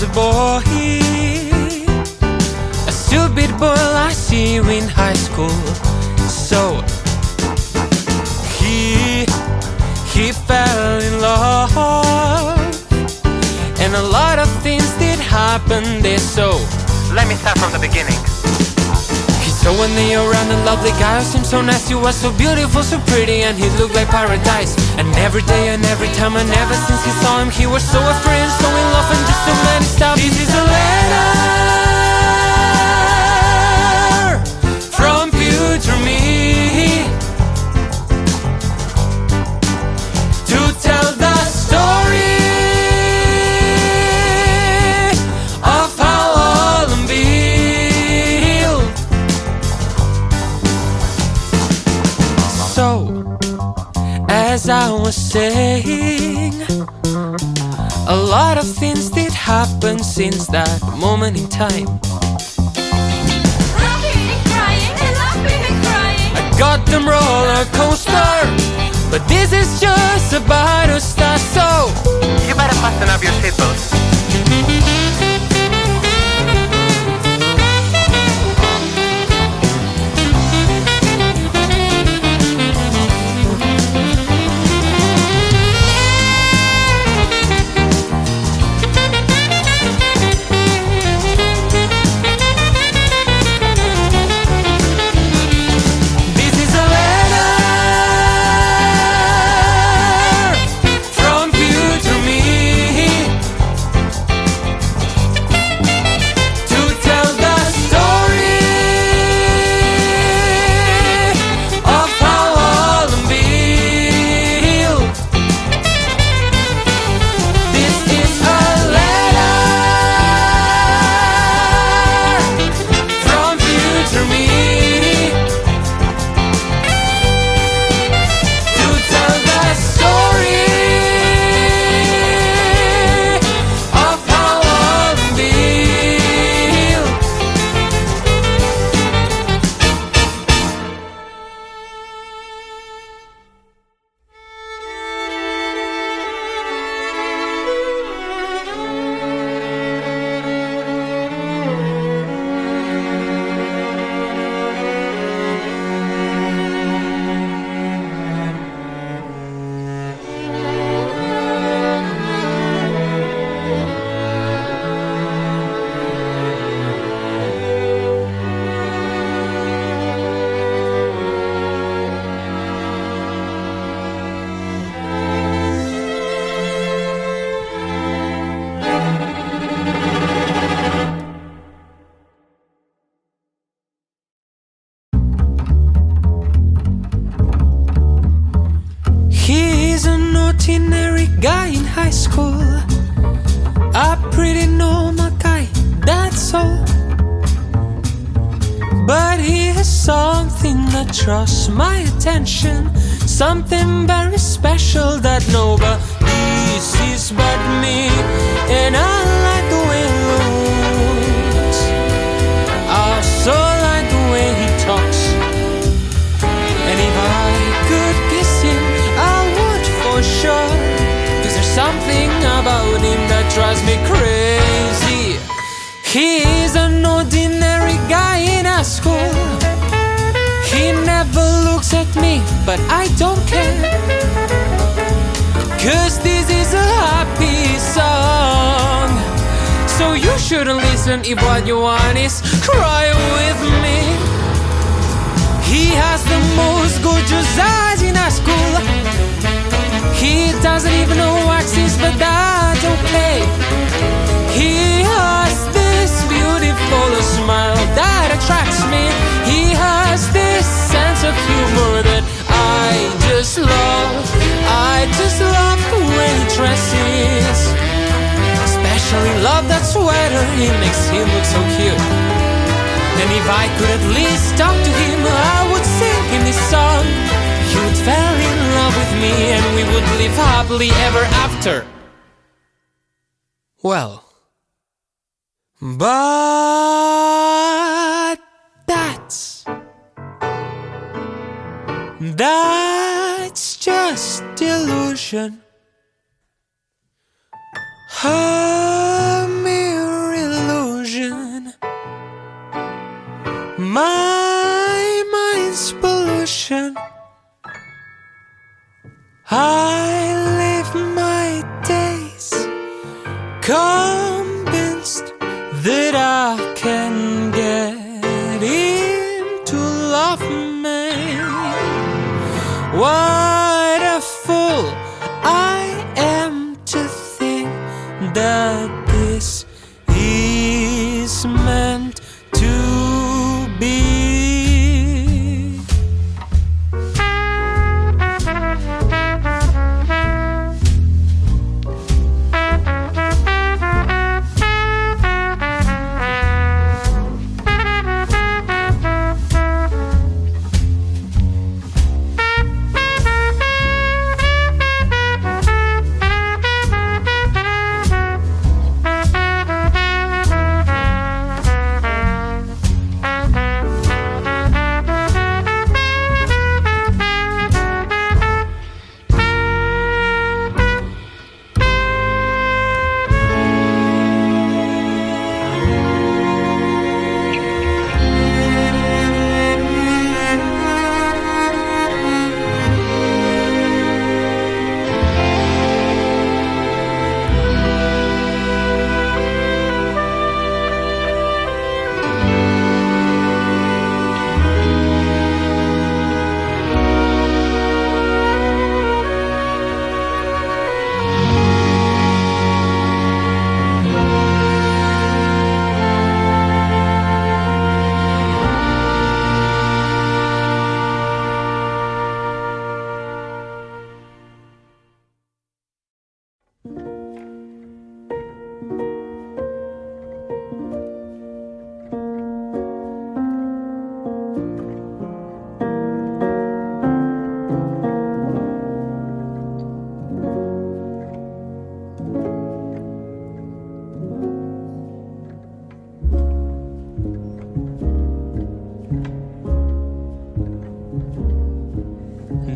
was a boy, a stupid boy I see you in high school. So he fell in love, and a lot of things did happen there. So let me start from the beginning. He saw when they around a lovely guy who seemed so nice. He was so beautiful, so pretty, and he looked like paradise. And every day and every time and ever since he saw him, he was so afraid and so in love, and just so many stuff. This is a letter from future me to tell the story of how all unveiled. So, as I was saying, a lot of things did happen since that moment in time. Laughing and crying and laughing and crying. I got them roller coaster, but this is just about to start. So You better fasten up your seatbelts. this is a letter from future me to tell the story of how all unveiled. This is a letter from future me to tell the story of how all unveiled. He's an ordinary guy in high school, a pretty normal guy, that's all. But he has something that draws my attention, something very special that nobody sees but me. And I like the way he looks, I also like the way he talks. And if I could kiss him, I would for sure, 'cause there's something about him that drives me crazy. He is an ordinary guy in a school. He never looks at me, but I don't care, 'cause this is a happy song. So you shouldn't listen if what you want is cry with me. He has the most gorgeous eyes in our school. He doesn't even know what is, but that's okay. He has this beautiful smile that attracts me. He has this sense of humor that I just love. I just love the way he dresses, especially love that sweater. It makes him look so cute. And if I could at least talk to him, I would sing him this song. He would fall in love with me, and we would live happily ever after. Well, but that's just illusion. A my mind's pollution. I live my days convinced that I can get into love me. What a fool I am to think that this is meant to be.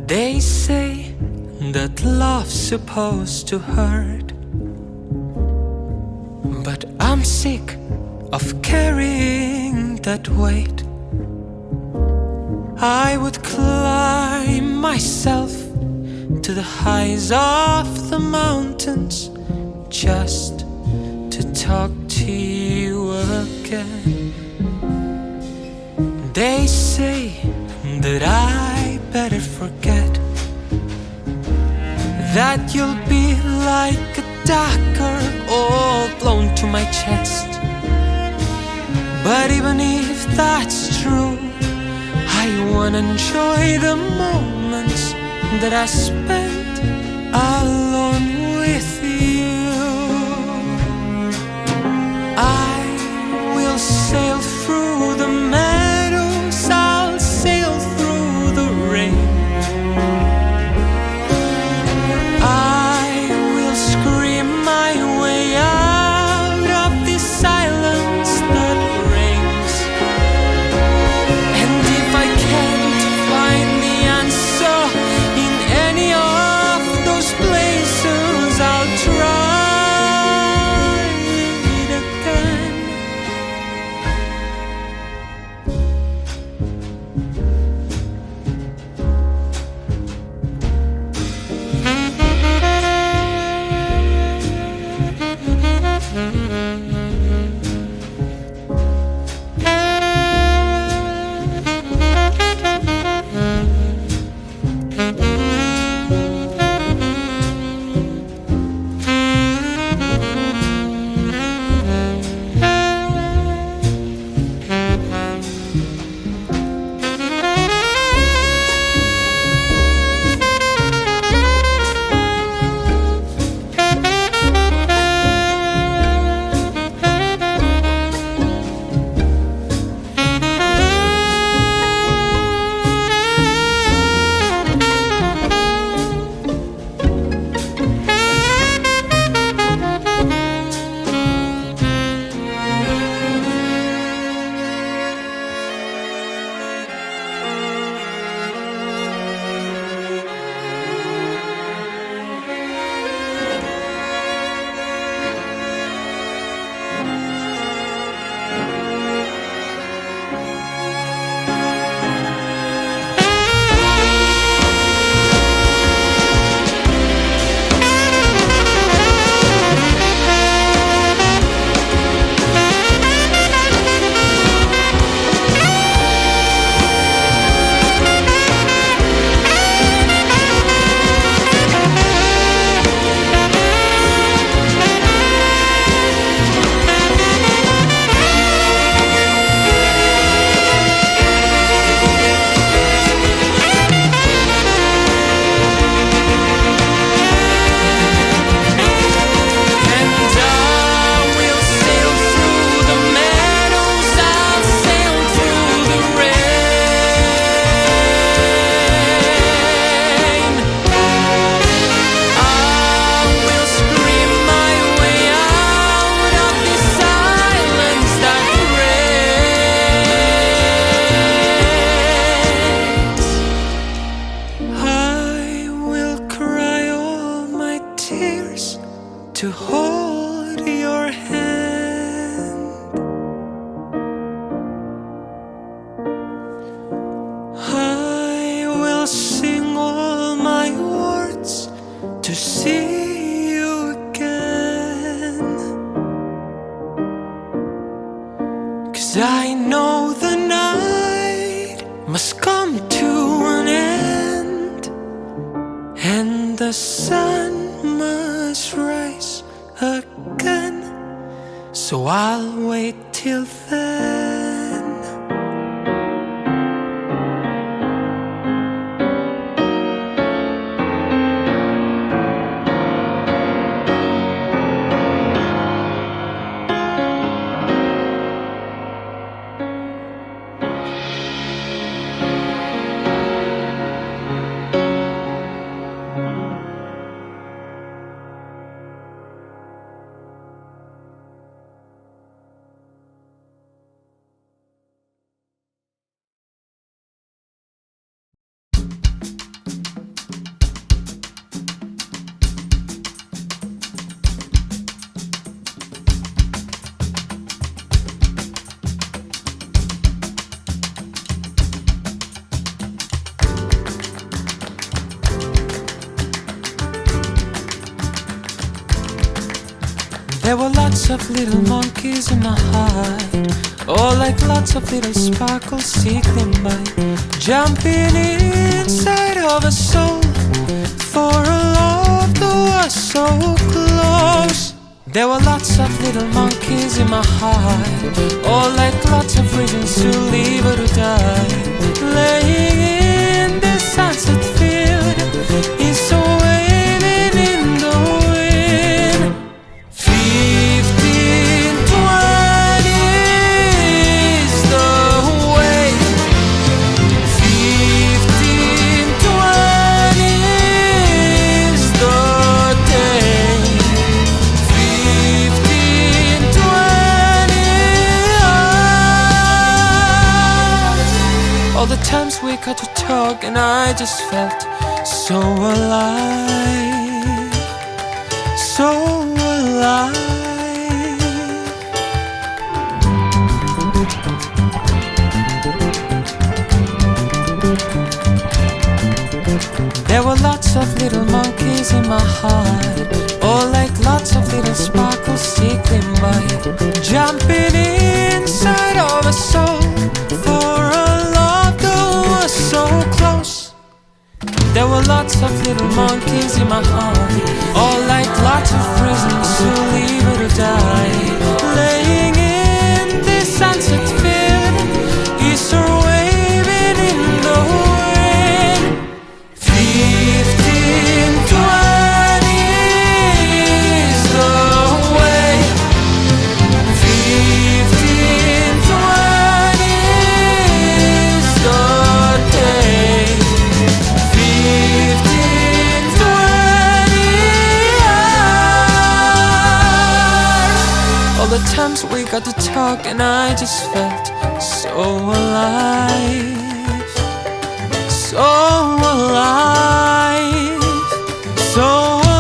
They say that love's supposed to hurt, but I'm sick of carrying that weight. I would climb myself to the heights of the mountains just to talk to you again. They say that I better forget, that you'll be like a dagger all blown to my chest. But even if that's true, I wanna enjoy the moments that I spent alone with you. I will sail through the meadows, I'll sail through the rain. I will scream my way out of this silence that reigns. And if I can't find the answer in any of those places, see you again. 'Cause I know the night must come to an end, and the sun must rise again. So I'll wait till then. There were lots of little monkeys in my heart, all like lots of little sparkles tickling by, jumping inside of a soul for a love that was so close. There were lots of little monkeys in my heart, all like lots of reasons to live or to die, laying in the sunset field, it's so waving in the wind. 1520 is the way. 1520 is the day. 1520. All the times we got to talk and I just felt so alive, so alive. There were lots of little monkeys in my heart, all like lots of little sparkles tickling by, jumping inside of a soul for a love that was so close. There were lots of little monkeys in my heart, all like lots of reasons to live or to die, laying in this sunset field, it's a waving in the wind. 1520 is the way. 1520 is the day. 1520. All the times we got to talk and I just felt so alive, so alive, so alive.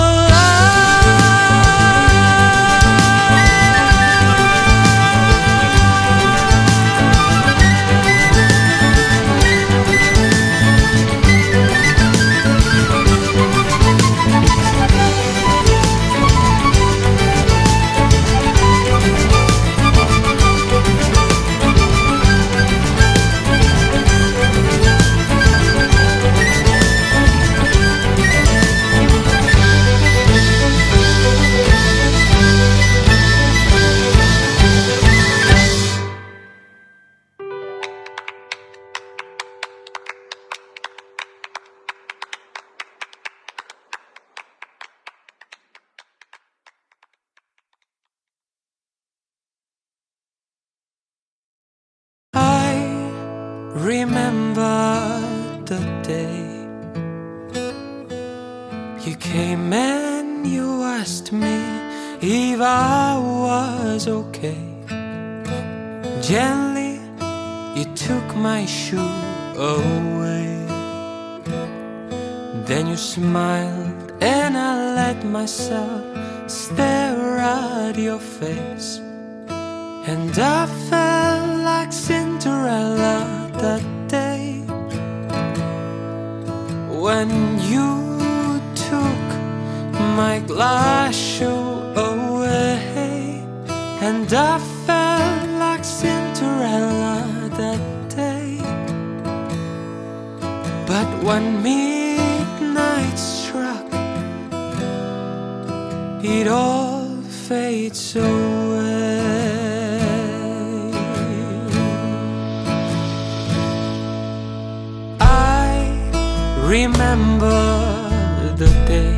I remember the day you came and you asked me if I was okay. Gently you took my shoe away. Then you smiled and I let myself stare at your face, and I felt like Cinderella that day when you took my glass shoe away, and I felt like Cinderella that day. But when midnight struck, it all fades away. I remember the day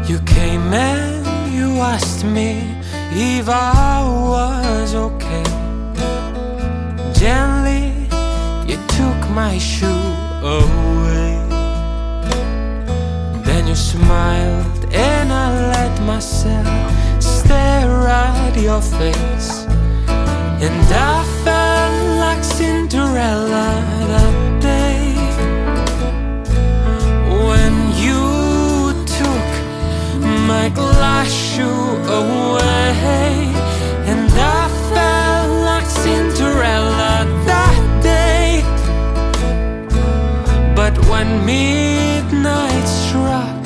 you came and you asked me if I was okay. Gently you took my shoe away. Then you smiled and I let myself stare at your face, and I felt like Cinderella that day. When you took my glass shoe away, and I felt like Cinderella that day. But when midnight struck,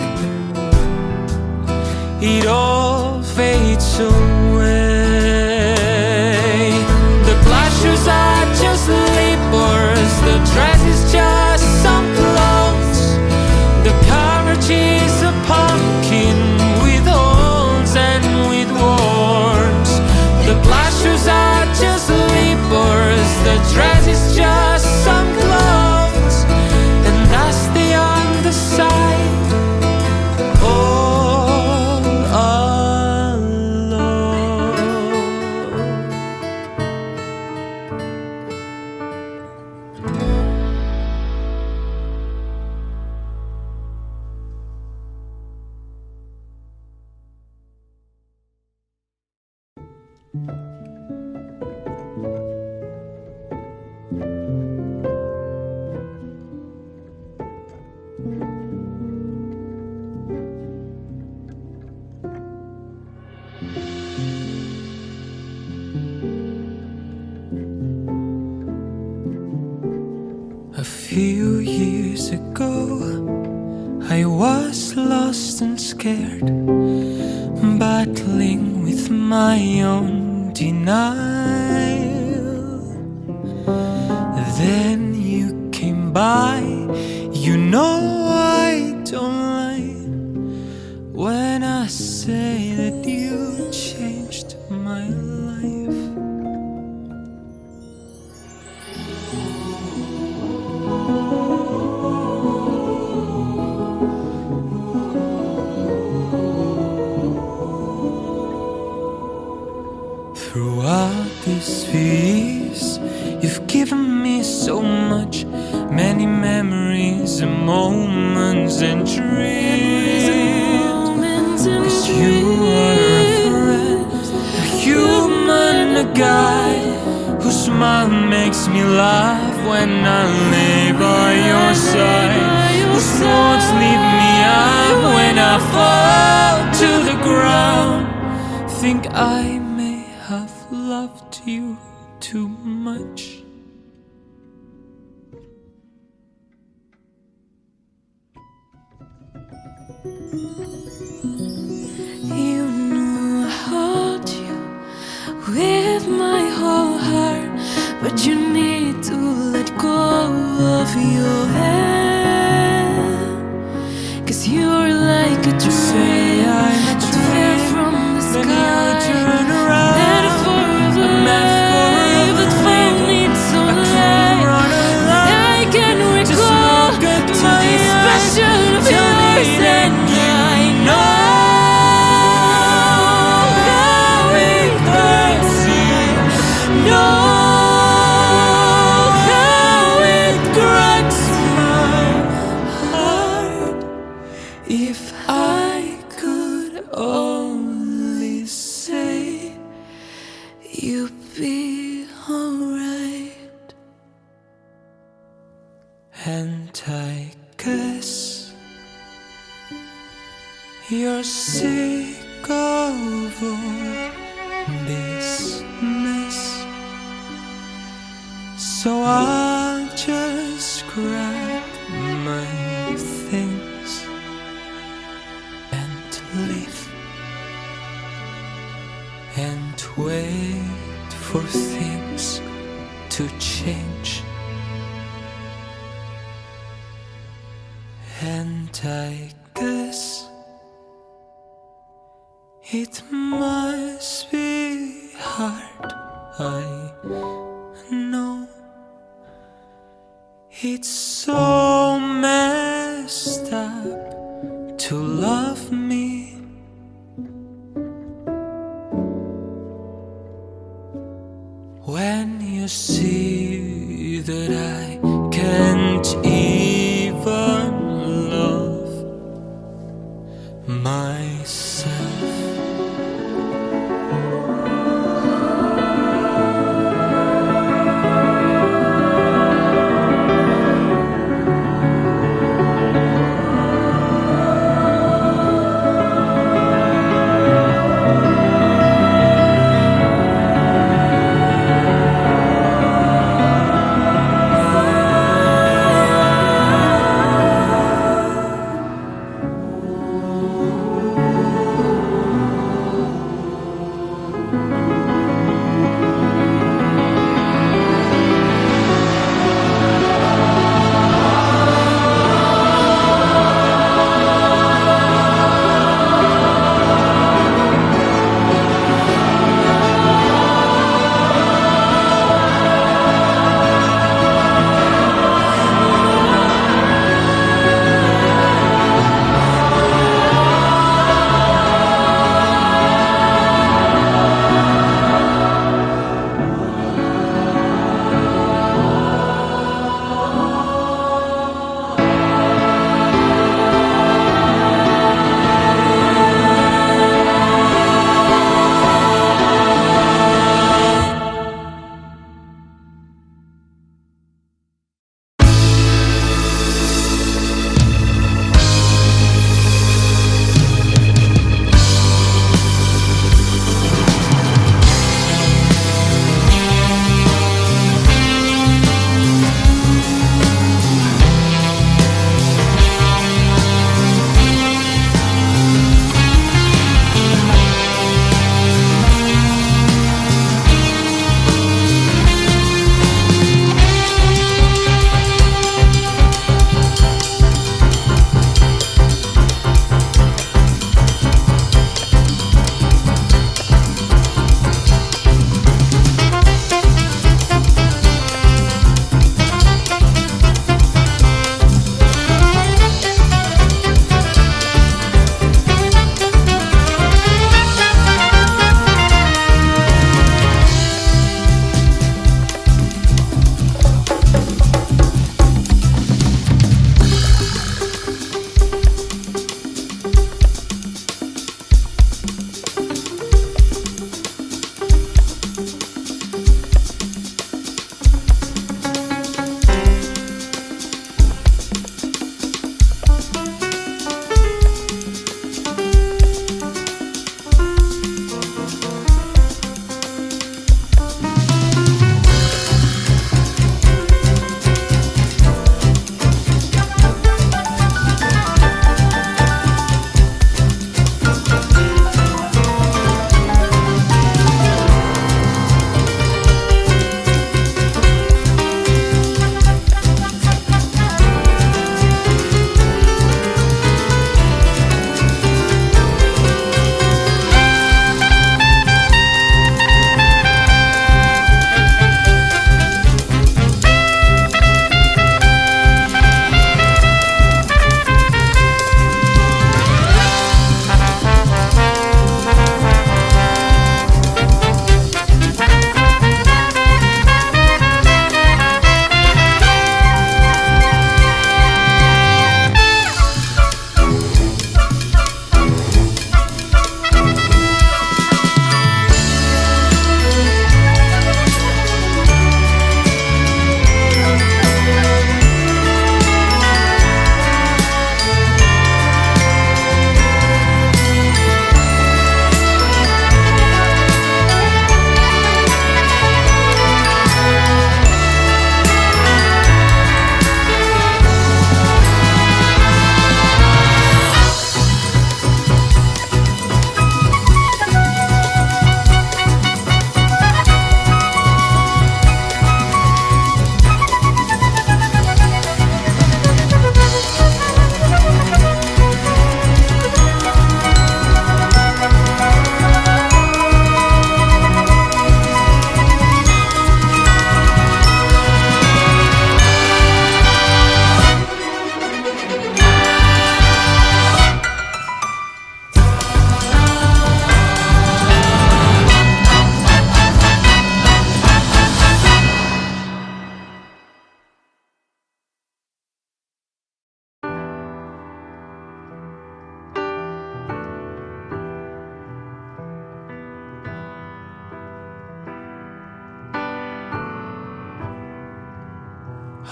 it all fades away. The glass shoes are just slippers, the dress is just some clothes, the carriage is a pumpkin with holes and with worms. The glass shoes are just slippers, the dress is just some clothes, and that's the underside all alone. A few years ago, I was lost and scared, battling with my own denial. Then you came by, you know I don't lie when I say that you changed my life. Throughout these few years, you've given me so much, many memories and moments and dreams. 'Cause you are a friend, a human, a guy whose smile makes me laugh when I lay by your side, whose words lift me up when I fall to the ground. Think I may have loved you too much. You know I hold you with my whole heart, but you need to let go of your hand. 'Cause you're like a dream that fell from the sky, Turn around, metaphor of life that fate needs so light. I can recall to this passion of yours, and I know how it hurts you, know how it cracks my heart. If I could only say you'd be alright. And I guess you're sick of all this mess, so I'll just grab my things And I guess it must be hard, I know. It's so messed up to love me. When you see that I can't even love myself.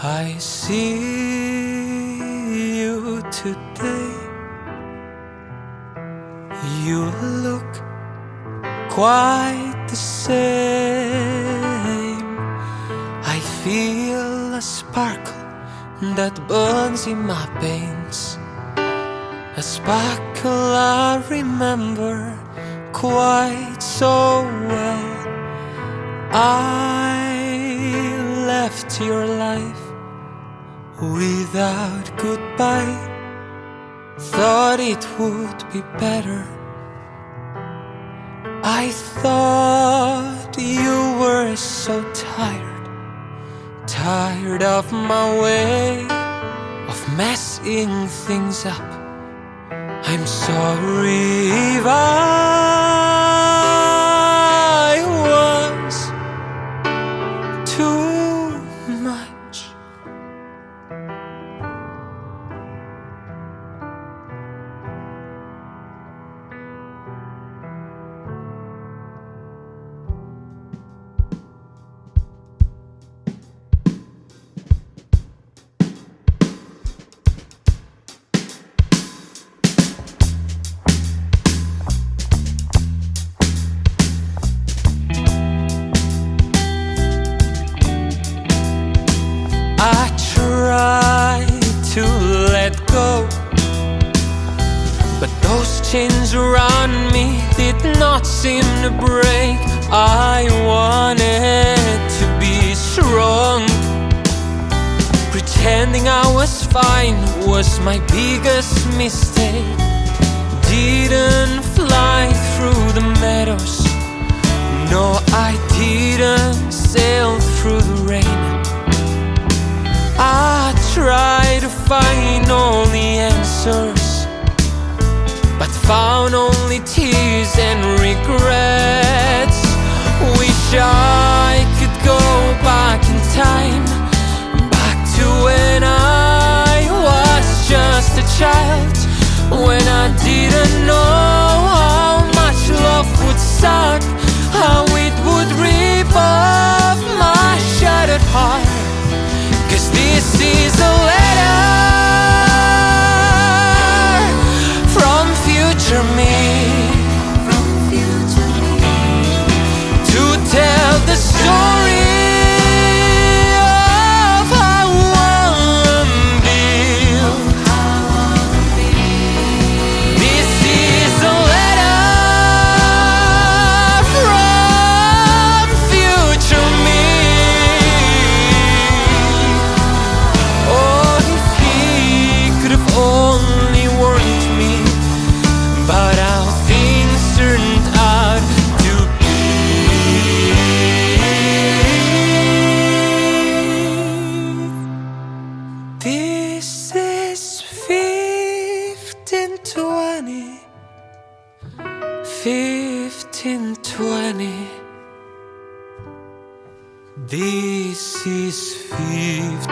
I see you today. You look quite the same. I feel a sparkle that burns in my veins, a sparkle I remember quite so well. I left your life without goodbye, thought it would be better. I thought you were so tired of my way of messing things up. I'm sorry if I was too much. I tried to let go, but those chains around me did not seem to break. I wanted to be strong. Pretending I was fine was my biggest mistake. Didn't fly through the meadows, no, I didn't sail through the rain. I tried to find all the answers, but found only tears and regrets. Wish I could go back in time, back to when I was just a child, when I didn't know how much love would suck, how it would rip off my shattered heart. 'Cause this is a letter from future me, to tell the story of how I feel. This is a letter from future me. Oh, if he could have only warned me about how things turned out to be. This is 1520, 1520. This is 1520.